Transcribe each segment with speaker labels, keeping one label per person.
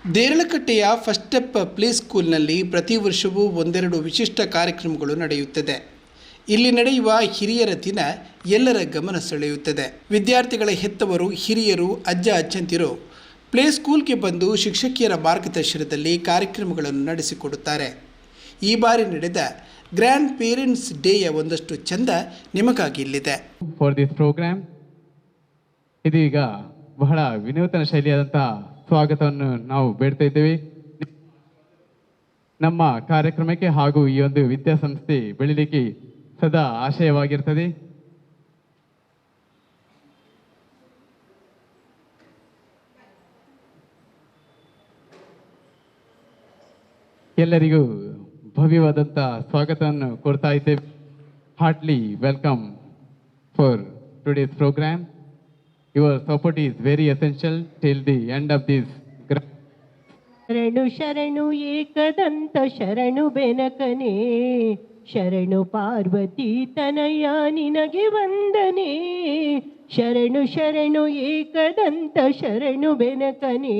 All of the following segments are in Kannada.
Speaker 1: ದೇರಳಕಟ್ಟೆಯ ಫಸ್ಟ್ ಸ್ಟೆಪ್ ಪ್ಲೇ ಸ್ಕೂಲ್ನಲ್ಲಿ ಪ್ರತಿ ವರ್ಷವೂ ಒಂದೆರಡು ವಿಶಿಷ್ಟ ಕಾರ್ಯಕ್ರಮಗಳು ನಡೆಯುತ್ತದೆ. ಇಲ್ಲಿ ನಡೆಯುವ ಹಿರಿಯರ ದಿನ ಎಲ್ಲರ ಗಮನ ಸೆಳೆಯುತ್ತದೆ. ವಿದ್ಯಾರ್ಥಿಗಳ ಹೆತ್ತವರು, ಹಿರಿಯರು, ಅಜ್ಜ ಅಜ್ಜಂತಿರು ಪ್ಲೇ ಸ್ಕೂಲ್ಗೆ ಬಂದು ಶಿಕ್ಷಕಿಯರ ಮಾರ್ಗದರ್ಶನದಲ್ಲಿ ಕಾರ್ಯಕ್ರಮಗಳನ್ನು ನಡೆಸಿಕೊಡುತ್ತಾರೆ. ಈ ಬಾರಿ ನಡೆದ ಗ್ರ್ಯಾಂಡ್ ಪೇರೆಂಟ್ಸ್ ಡೇಯ ಒಂದಷ್ಟು ಚಂದ ನಿಮಗಾಗಿ ಇಲ್ಲಿದೆ.
Speaker 2: ಫಾರ್ ದಿಸ್ ಪ್ರೋಗ್ರಾಮ್ ಇದೀಗ ಬಹಳ ವಿನೂತನ ಶೈಲಿಯಾದಂತಹ ಸ್ವಾಗತವನ್ನು ನಾವು ಬೇಡ್ತಾ ಇದ್ದೇವೆ. ನಮ್ಮ ಕಾರ್ಯಕ್ರಮಕ್ಕೆ ಹಾಗೂ ಈ ಒಂದು ವಿದ್ಯಾಸಂಸ್ಥೆ ಬೆಳಿಲಿಕ್ಕೆ ಸದಾ ಆಶಯವಾಗಿರ್ತದೆ. ಎಲ್ಲರಿಗೂ ಭವ್ಯವಾದಂಥ ಸ್ವಾಗತವನ್ನು ಕೊಡ್ತಾ ಇದ್ದೇವೆ. Heartly welcome for today's programme. Your support is very essential till the end of this.
Speaker 3: ಶರಣು ಶರಣು ಏಕದಂತ ಶರಣು ಬೆನಕನೇ, ಶರಣು ಪಾರ್ವತಿ ತನಯ ನಿನಗೆ ವಂದನೆ. ಶರಣು ಶರಣು ಏಕದಂತ ಶರಣು ಬೆನಕನೇ,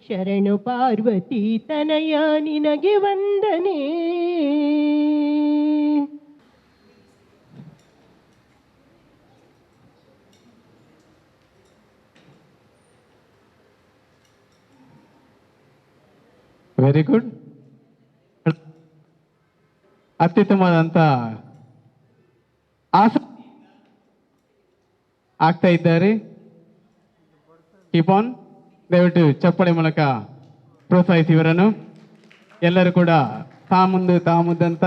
Speaker 3: ಶರಣು ಪಾರ್ವತಿ ತನಯ ನಿನಗೆ ವಂದನೆ.
Speaker 2: Very good. ಅತ್ಯುತ್ತಮವಾದಂಥ ಆಗ್ತಾ ಇದ್ದಾರೆ. Keep on. ದಯವಿಟ್ಟು ಚಪ್ಪಳೆ ಮೂಲಕ ಪ್ರೋತ್ಸಾಹಿಸಿ ಇವರನ್ನು. ಎಲ್ಲರೂ ಕೂಡ ತಾಮುಂದಂತ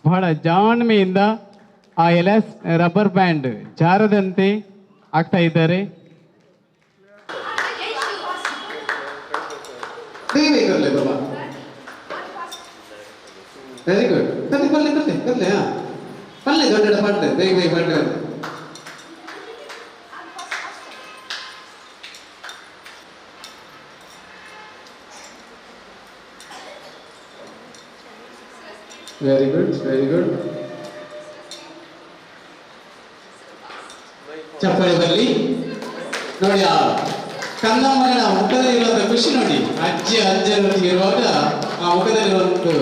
Speaker 2: ಬಹಳ ಜಾಣ್ಮೆಯಿಂದ ಆ ಎಲ್ಎಸ್ ರಬ್ಬರ್ ಬ್ಯಾಂಡ್ ಜಾರದಂತೆ ಆಗ್ತಾ ಇದ್ದಾರೆ.
Speaker 4: Very good. ಬರ್ಲೆ ಪಲ್ಲೆ ದೊಡ್ಡ ಪಡ್ಲೆ ಬೇಗ ಪಡ್ಲೆ. Very good. ಚಪ್ಪಲಿ ಬರಲಿ ನೋಡಿ. ಆ ಕನ್ನಮ್ಮನ ಮುಖದಲ್ಲಿ ಇರುವಂತ ಖುಷಿ ನೋಡಿ. ಅಜ್ಜನೊಟ್ಟಿಗೆ ಇರುವಾಗ ಆ ಮುಖದಲ್ಲಿ ಒಂದು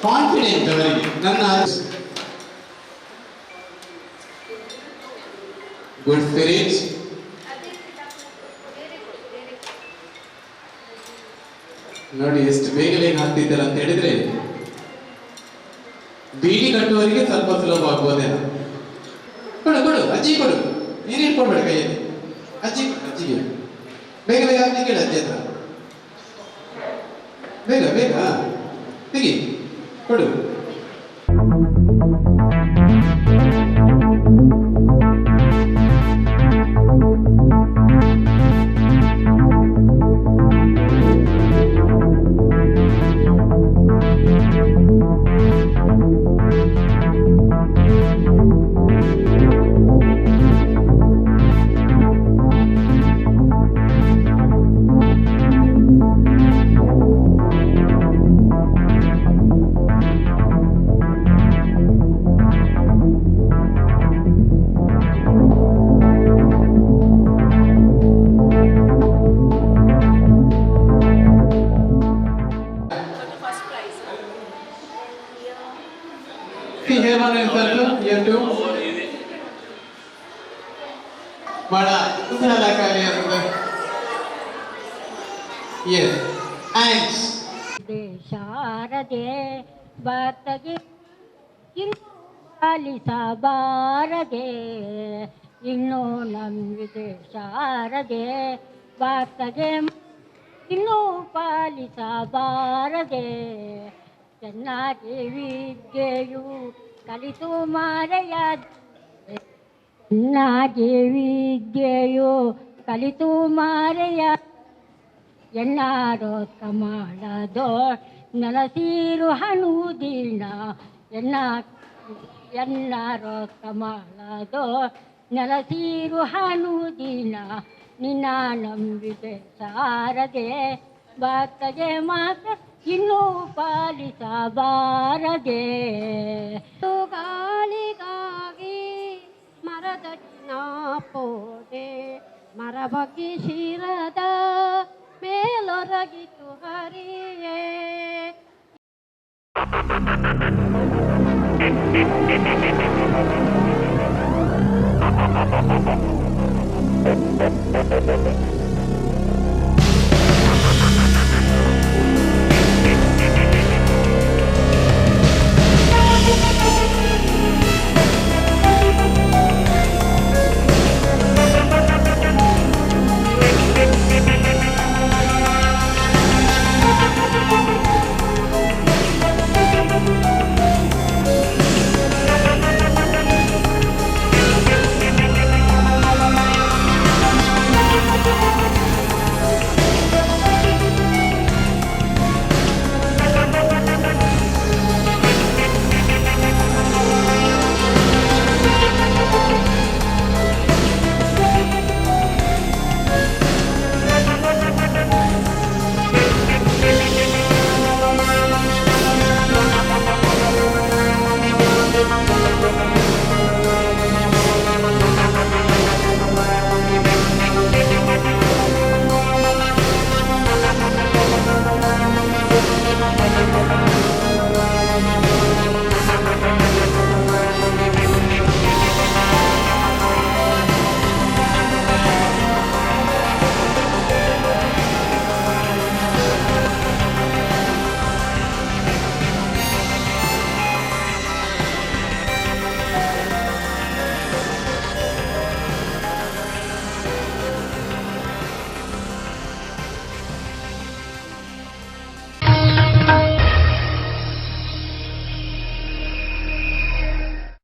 Speaker 4: ಕಾನ್ಫಿಡೆಂಟ್ ಅವರಿಗೆ. ನನ್ನ ಗುಡ್ ಸ್ಪಿರಿಟ್. ನೋಡಿ ಎಷ್ಟು ಬೇಗನೆ ಆಗ್ತಿದ್ದಾರೆ ಅಂತ ಹೇಳಿದ್ರೆ ಬೀಡಿ ಕಟ್ಟುವವರಿಗೆ ಸ್ವಲ್ಪ ಸುಲಭ ಆಗ್ಬೋದೇನೋ. ಕೊಡು ಅಜ್ಜಿ ಕೊಡು. ನೀನೇನು ಕೊಡ್ಬೇಡ ಕೈಯಲ್ಲಿ. ಅಜ್ಜಿಗೆ ಬೇಗ ಅಜ್ಜಿ ಕೇಳ. ಅಜ್ಜಿ ಹತ್ರ ಬೇಗ ತೆಗಿ ಕೊಡು. ಬಹಳ ಕುತೂಹಲಕಾರಿ
Speaker 3: ಶಾರದೆ ಭಕ್ತಗೆ ಪಾಲಿಸಬಾರದೆ, ಇನ್ನೂ ನಂಬಿದೆ ಶಾರದೆ ಭಕ್ತಗೆ ಇನ್ನೂ ಪಾಲಿಸಬಾರದೆ. ಚೆನ್ನಾಗಿ ವಿದ್ಯೆಯು ಕಲಿತು ಮಾರೆಯ, ಚೆನ್ನಾಗಿ ವಿದ್ಯೆಯು ಕಲಿತು ಮಾರೆಯ. ಎನ್ನಾರೋ ಕಮಾಳದೋ ನೆಲಸೀರು ಹಣುದಿನ, ಎನ್ನಾರೋ ಕಮಾಳದೋ ನೆಲಸೀರು ಹಣುದಿನ. ನಿನ್ನ ನಂಬಿದೆ ಸಾರದೆ ಭಕ್ತಗೆ ಮಾತ ಇನ್ನೂ ಪಾಲಿಸಬಾರದೆ. ಗಾಳಿಗಾಗಿ ಮರದ ಪೋದೆ, ಮರ ಬಗ್ಗೆ ಶಿರದ ಮೇಲೊರಗಿತು ಹರಿಯೇ.